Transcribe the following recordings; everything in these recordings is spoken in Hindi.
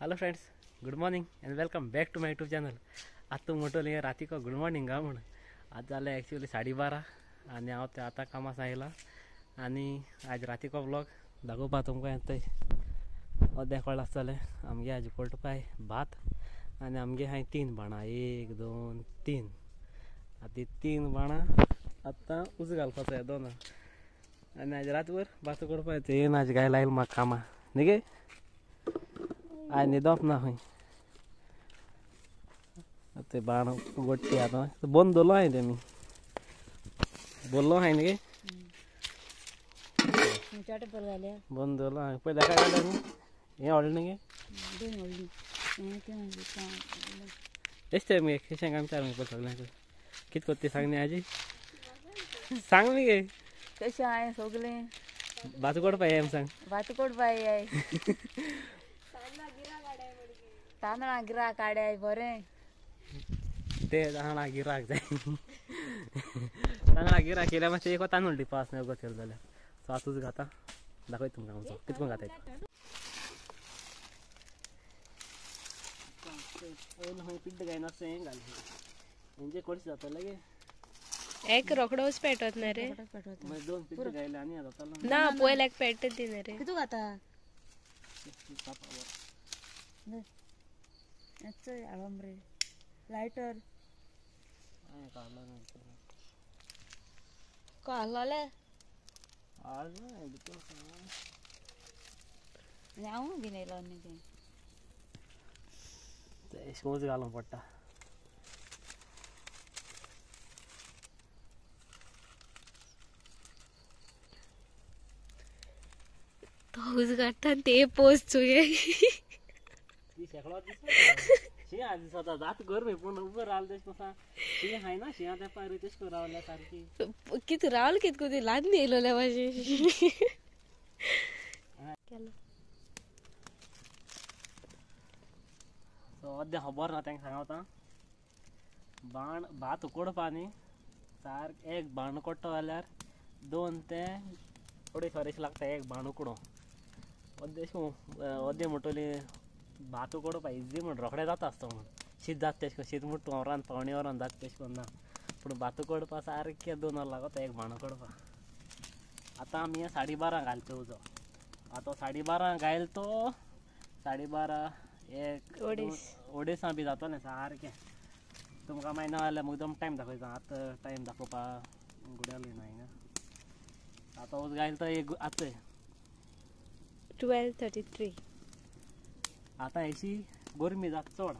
Hello friends, good morning and welcome back to my YouTube channel. आज तू म्हटलं राती का गुड मॉर्निंग का म्हण. आज झालं ॲक्च्युली 12:30 आणि हांव ते आतां कामास आयला आणि आज राती को ब्लॉग दाखोवपा तुमकां येताय. अर्दें कळ्ळां आसतलें. आमगे आज पडपाय भात आणि आमगे हाय 3 बाणां, 1 2 3. आतां 3 बाणां आतां उज घालपाचो येदो ना आणि आज रातभर भात करपा येता. येवन आज गाय लायला म्हाका कामां न्ही गे. आज न्हिदप ना खंय. ते बाण गोट्टी आतां बंद दवरलो हांवें तेमी बोललो हांवें न्ही गे. बंद दवरलो हांवें. पयलीं काय घालें न्ही हें व्हडलें न्ही गे. एश टायम गे केशें काम चार पय सगल्यांक कितें कोत्ती सांग न्ही आजी. सांग न्ही गे कशें हांवें सगलें भात कोडपाय यें सांग. भात कोडपाय तांदळां गिराक काड्याय बरें. ते तांदळां गिराक जाय. तांदळां गिराक केल्या मातशें एक तांदूळ दिवपा आसना गो केलो जाल्यार. सो आतां तुज घाता दाखय तुमकां आमचो कितें करून घाताय. पयलीं खंय पिड्ड गायना हें घाल म्हणजे कोर्स जातलें गे. एक रोकडोच पेटवत ना रे. मागीर 2 पिड्ड गायले आनी जातालो ना पयले एक पेटत दी ना रे. कितू घाता आळंबरे लायटर कहलोले हांव बीन येयलो न्ही तें शूज घालूंक पडटा. तोच काडटा ते पोस्ट चुये. शिंया दिसता जात गरमी पूण उबर रावले तेश कोसा शिंया हाय ना. शिंया तेंपार तेश करून रावल्या सारकी कित रावल कित कोती लाद येयलोले मातशें. सो अद्दें खबर ना तेंका सांगता. बाण भात उकडपा न्ही सारक एक बाण कोडटो जाल्यार 2 ते 2.5 वरां लागता एक बाण उकडो. अद्दें म्हणटली भात उकडपा इजी म्हण रोखडें जाता आसता म्हण. शीत जाता तेश कोन शीत म्हणटा 2 वरान 3 वरान जाता तेश कोन ना. पूण भात उकडपा सारकें 2 वरां लागता एक बाण उकडपा. आतां आमी 12:30 घालता उजो. आतां 12:30 घायल तो 12:30 1 2 बी जातलें सारकें. तुमकां मागीर ना जाल्यार मुद्दम टायम दाखयता. आतां टायम दाखोवपा गुड्याल ना हिंगा. आतां उज घायल तो एक आतां 12:33. आतां अशी गरमी जाता चड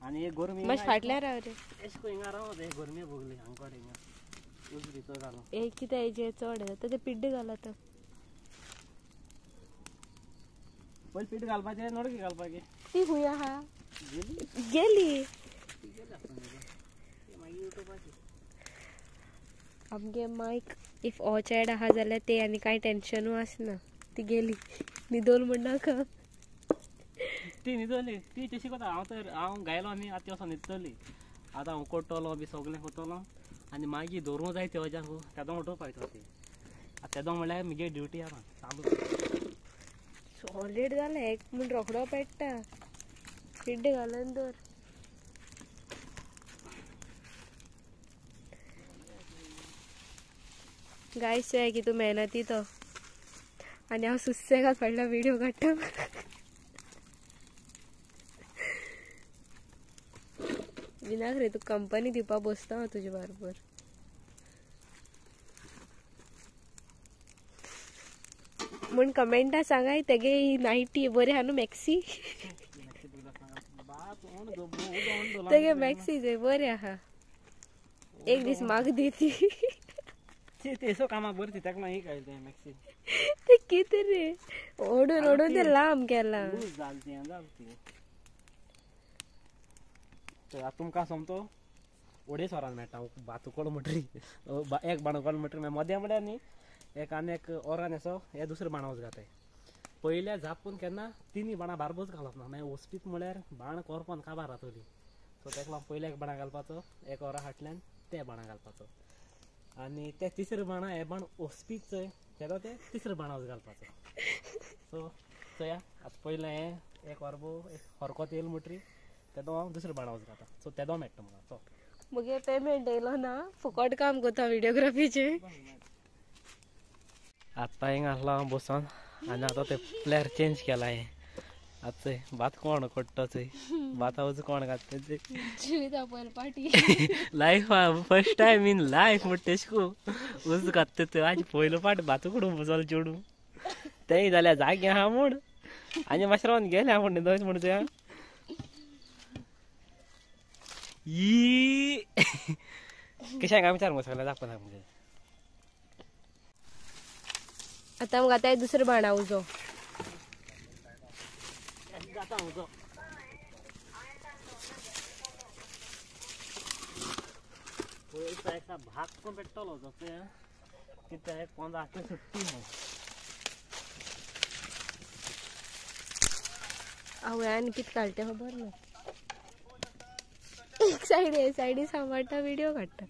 आनी एक गरमी मातशें फाटल्यान राव रे. एश को हिंगा राव एक गरमी भोगली हांगकड हिंगा उज भितर घालून. एक कितें हेजें चड जाता ते पिड्ड घालत. पयलीं पीठ घालपाचें नडकी घालपाचें. ती खूंय आहा गेली. मागीर युट्यूबाचेर आमगे मायक इफ ऑचेड आहा जाल्यार ते आनी कांय टेन्शनू आसना. ती गेली न्हिदोल म्हण नाका. ती न्हिदली ती तशी कोता. हांव गायलो न्ही आतां वचोन न्हिदतली. आतां हांव कोट्टलो बी सगलें कोत्तलो आनी मागीर दवरूं जाय त्या वजांक तेदों उठोवपाक ती. आतां तेदों म्हणल्यार म्हगे ड्युटी आहा चालू. सॉलिड जालें एक म्हूण रोखडो पेट्टा. पिड्ड घालन दवर. गायस आहे की तू मेहनती तो आनी हांव सुसेगाद फाटल्यान व्हिडिओ काडटा. विनाक रे तू कंपनी दिवपा बसता हांव तुजे बरोबर. म्हूण कमेंटा सांगाय तेगे ही नायटी बरी आहा न्हू मॅक्सी. तेगे मॅक्सी जे बरी आहा. एक दीस म्हाका दी ती. तेसो कामाक बरी ती तेका मागीर काय तें मॅक्सी. ते कितें रे ओडून ओडून ते लांब केला. लूज जाली ती जाली ती. आतां तुमकां सोमतो 2.5 वरान मेळटा भात उकोड म्हणटरी. एक बाण उकोड म्हणटरी मदें म्हणल्यार न्ही एक आनी एक ओरान असो हे दुसरें बाण वच घाताय. पयल्या झापून केन्ना 3 बाणां बारबूच घालप ना. मागीर वचपीत म्हळ्यार बाण कोरपोन काबार जातली. सो तेका लागून पयल्या एक बाणा घालपाचो एक ओरा फाटल्यान ते बाणा घालपाचो आनी ते तिसरें बाणा हे बाण वचपीच चोय तेदो ते तिसऱ्या बाणा वच घालपाचो. सो चोया आतां पयलें हें एक वरबो एक हरको तेल मुटरी तेदो हांव दुसरें बाणा वचूं आता सो तेदो मेळटा म्हाका चल मुगे पेमेंट येयलो ना फुकट काम करता व्हिडिओग्राफीचे आतां हिंग आसलो हांव बसून आनी आतां ते प्लेयर चेंज केला हे आतां चोय भात कोण कोट्टा चोय भाता वचूं कोण घालता ते जिविता पयल पाटी life first time in life म्हण तेशको उज घातता ते आज पयलो पाट भात कडून बसोल चेडू तेय जाल्यार जागे आहा म्हूण आनी मातशें रावन गेले म्हण न्हिदोच म्हण ते ई कशें काय विचार मसाला दाखोवना म्हणजे आता मग आता दुसरं बाणा उजो जाता उजो पयसा भाग कोण पेट्टलो ते कितें कोण आतां सुट्टी न्हू आवळ्यान कित काडटा खबर ना एक सायडी सांबाळटा व्हिडिओ काडटा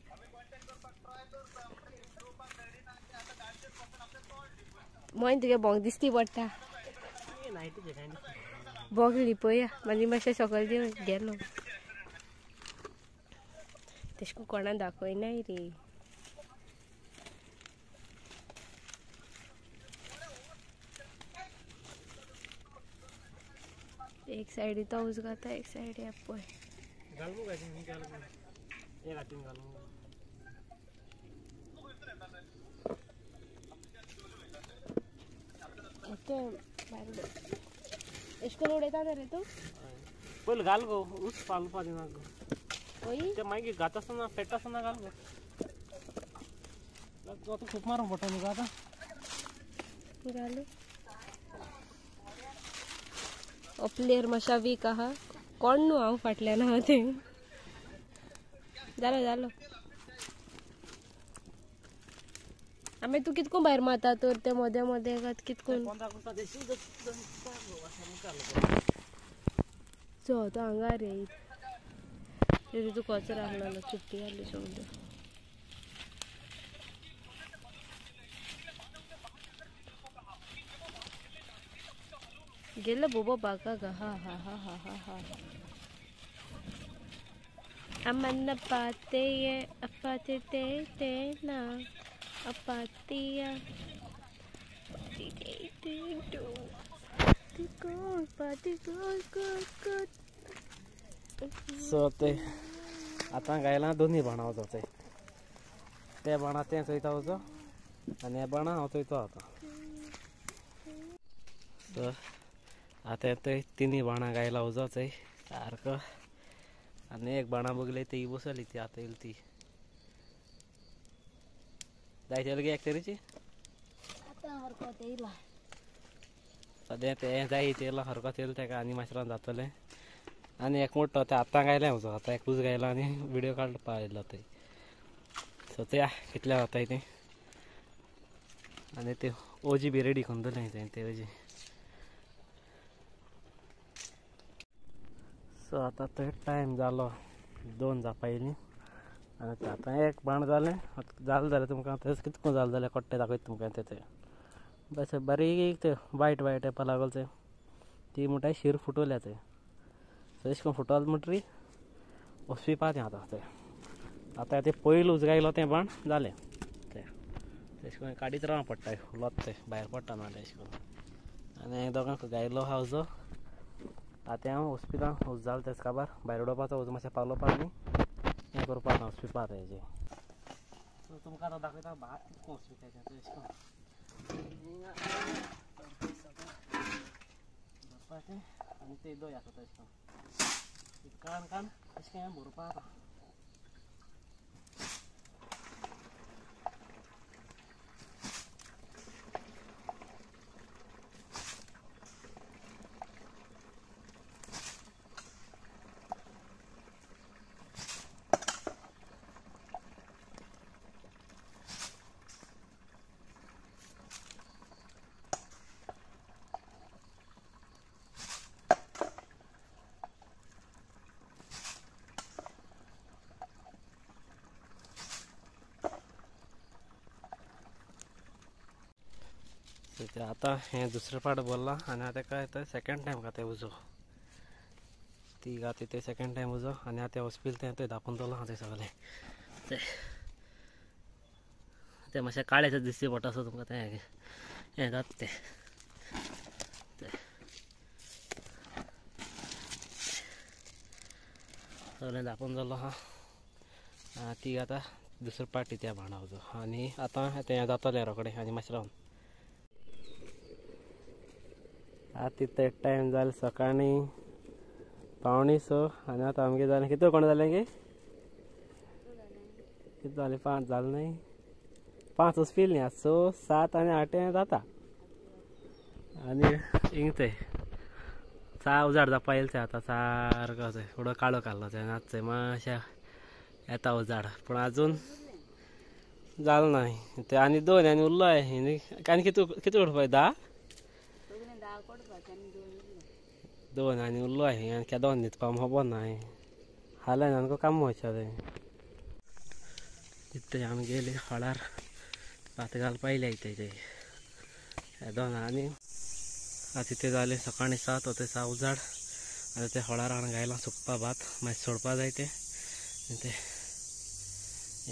मोय तुगे बोंग दिसती पडटा बोगली पळया मागीर मातशें सकयल देवन गेलो तेशको कोणा दाखयनाय रे एक सायडी तो उज घाता एक सायडी हे पळय घालमू काय एक हातीन घालमू एश करून उडयता रे तूं पयलीं घाल गो उस पालपा दिना गो ओय ते मागीर घात आसतना पेट्ट आसतना घाल गो आतां खूब मारूंक पडटा न्ही गो आतां घालू हो प्लेयर मातशा वीक आहा कोण न्हू हांव फाटल्यान आहा ते जालो आमी तूं कितको भायर मारता तर ते मदें मदें कितकून चो तो हांगा रे तू कचरो आहलो चिट्टी आहली सगळी गेले बोबो बागा गा हा हा हा हा हा हा अमन पाते ये अपाते ते ना अपातिया सो ते आतां गायला दोन्ही बाणा वचोचे ते बाणा तें चोयता वचो आनी हे बाणा हांव चोयतो आतां सो आतां थंय तिनी बाणा गायला वचोचंय सारको आनी एक बाणा बगले ती बसली ती आतां येयली ती जायते लगे एक तरेची आतां हरकत येयला सद्या तें जाय तेयला हरकत येयला तेका आनी मातशें जातलें आनी एक मोठो तें आतां गायलें वचो आतां एकूच गायला आनी व्हिडिओ काडपा आयलो थंय सो ते कितले जाताय तें आनी ते ओजी बी रेडी करून दवरलें तें ते ओजी सो आतां थंय टायम जालो 2 जावपा येयलीं आनी आतां एक बाण जालें जाल्यार तुमकां तें कितको जालें जाल्यार कोट्टे दाखयता तुमकां तें बस बारीक ते वायट येवपा लागलो तें ती म्हणटा शीर फुटोल्या तें सो अशें करून फुटोल म्हणटरी वचपा तें आतां तें पयलू गायलो तें बाण जालें तें अशें करून काडीत रावंक पडटा उलोत तें भायर पडटा नाल्यार अशें करून आनी दोगांक गायलो आहा उजो आतां हांव हॉस्पिटलान जालें तेच काबार भायर उडोवपाचो उजो मातशें पावलोवपा आनी हें करपा ना हॉस्पिटल हेजें सो तुमकां आतां दाखयता भात कितको हॉस्पिटलाचें तें अशें करून आनी ते दोय आसा तशें करून कान कान अशें करून भरपा आतां ते आता हे दुसरे पाट बोलला आणि आता काय तर सेकंड टाइम का ते उजो ती गाती ते सेकंड टाइम उजो आणि आता हॉस्पिटल ते दाखवून दवरला ते सगळे ते ते मातशें काळेचे दिसचे पडटा असो तुमकां ते हें जाता ते सगळें दाखवून दवरलो आहा ती आतां दुसरे पाटी त्या भाणावचो आनी आतां तें जातलें रोखडें आनी मातशें रावन आतां ते टायम जालो सकाळी 5:45 आनी आतां आमगे जालें कितें कोण जालें गे कितें जालें 5 जालें न्ही 5 वचपील न्ही 6, 7 आनी 8 जाता आनी हिंग ते चा उजाड जावपा येयलें तें आतां सारको तें थोडो काळो काडलो तें आतां थंय मातशें येता उजाड पूण आजून जालें ना ते आनी 2 आनी उरलो आनी कितें उडपा 10 2 आनी उरलो आनी केदोन न्हिदपा खबर ना हालें आमकां काम वचचें इतले आमी गेली हळार भात घालपा येयले ते येदोन आनी आतां ते जालें सकाळीं 7 ते 6 उजाड आतां ते हळार हाडून घायला सुकपा भात मातशें सोडपा जाय ते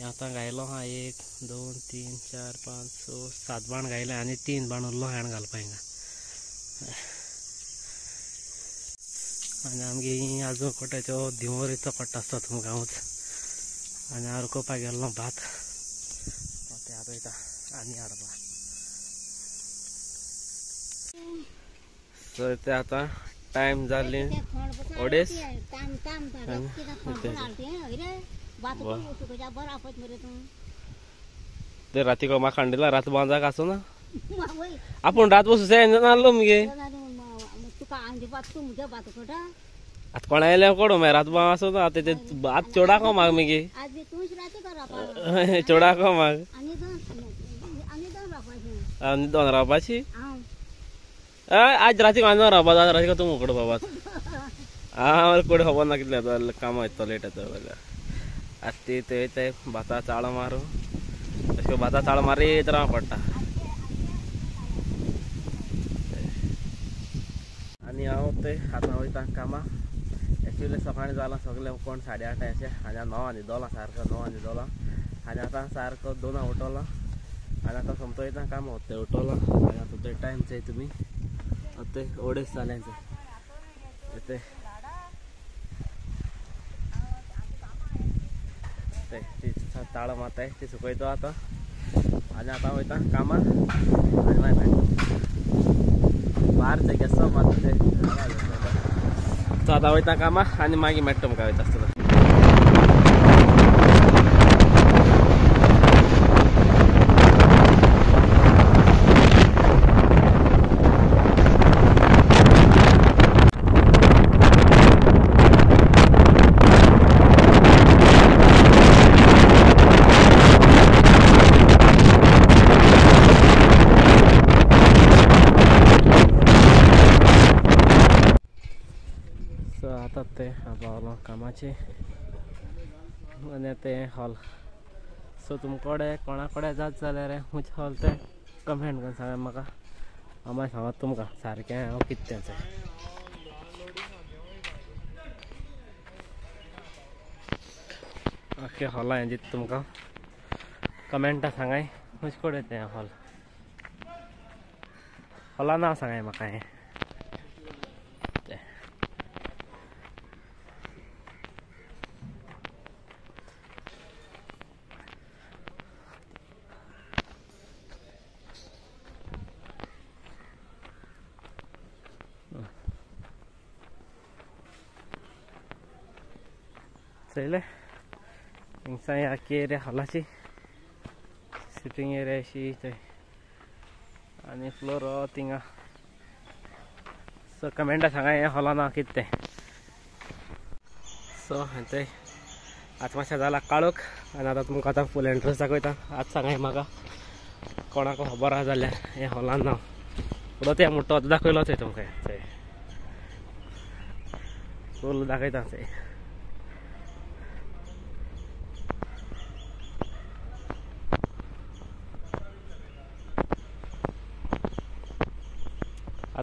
आतां घायलो हा 1, 2, 3, 4, 5, 6, 7 बाण घायले आनी 3 बाण उरलो हाडून घालपा हिंगा आनी आमगे ही आजून कोट्याचो दिवोरीचो पडटा आसता तुमकां गांवच आनी हांव रुकोवपाक गेल्लो भात ते आतां वयता आनी हाडपा सो ते आतां टायम जाल्ली 2:30 ते राती को म्हाका हाडिला रात बांदाक आसूं ना आपूण रात बसूं जाय नासलो मगे आतां कोणा येयल्या कोडो मागीर रात बांव आसूं ना आतां ते भात चोडाको म्हाका मगे चोडाको म्हाका आनी 2 रावपाची आज राती आनी 2 रावपा आज राती तूं उकडो बाबा हांव कोडे खबर ना कितले येता काम येता लेट येता जाल्यार आतां ते भाता चाळो मारूं अशें भाता चाळो मारीत रावंक पडटा आनी हांव ते आतां वयता कामां एक्चुअली सकाळीं जालां सगळें कोण 8:30 अशें आनी 9 न्हिदोलां सारको 9 न्हिदोलां आनी आतां सारको 2 उठोलां आनी आतां सोमतो वयता कामां ते उठोलां आनी आतां ते टायम चोय तुमी आतां 2:30 जालें ते ताळो मारताय ती सुकयतो आतां आनी आतां वयता कामां आनी मागीर मेळटा भायर ते गेसो मात ते तो आतां वयता कामां आनी मागीर मेळटा तुमकां वयता आसतना आतां ते पावलो कामाचे आनी ते हॉल सो तुमकोडे कोणा कडेन जात जाल्यार हुंच हॉल ते कमेंट करून सांगा म्हाका हांव मागीर सांगत तुमकां सारकें हांव कितें तें आख्खें हॉला हें दिता तुमकां कमेंटा सांगाय हुंच कोडे तें हॉल हॉला नांव सांगाय म्हाका हें चयलें हिंगसाय आख्खी एरिया हॉलाची सिटींग एरिया अशी थंय आनी फ्लोर थिंगा सो कमेंटा सांगा हें हॉला नांव कितें तें सो ते आतां मातशें जाला काळोख आनी आतां तुमकां आतां फूल एंट्रन्स दाखयता आतां सांगाय म्हाका कोणाक खबर आहा जाल्यार हें हॉलान नांव फुडो ते मोठो आतां दाखयलो थंय तुमकां थंय फूल दाखयता थंय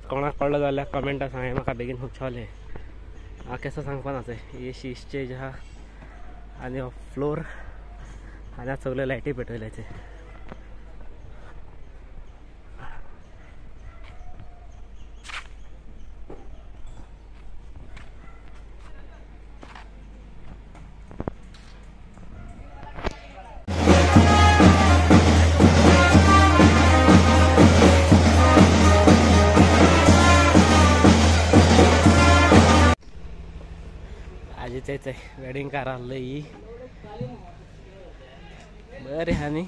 कोणाक कळलं जाल्यार कमेंटा सांगा म्हाका बेगीन हुंचवले केसो सांगपा नाचे हे स्टेज आहा आनी हो फ्लोर आनी सगळे लायटी पेटयल्याचे आजीचे वेडिंग कार आहली ही बरी हा न्ही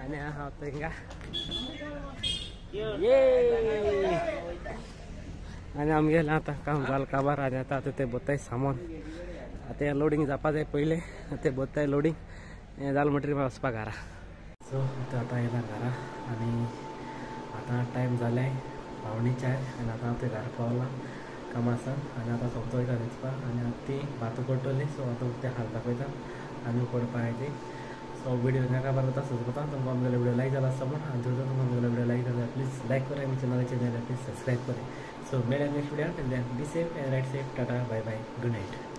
आनी हा तेंगा आनी आमगेलें आतां काम जालें काबार आनी आतां ते बोत्ताय सामान आतां हें लोडिंग जावपा जाय पयलें ते बोत्ताय लोडिंग हें जालें म्हणटरीर वचपा घरा सो आतां येयला घरा आनी आतां टायम जालें 3:45 आनी आतां हांव ते घरा पावला कामासान आनी आतां सोमतो वयता न्हिदपा आनी आतां ती भातां पडटली सो आतां ते हाल दाखयता आनी पडपा हाय ती सो व्हिडिओ नाका बरो तसोच कोता तुमकां आमगेलो व्हिडिओ लायक जाला आसता म्हण आनी जर तुमकां आमगेलो व्हिडिओ लायक जाला प्लीज लायक करा आनी चॅनल प्लीज सब्सक्रायब करा सो मेळ्या next video be safe and right safe टाटा बाय बाय गुड नाईट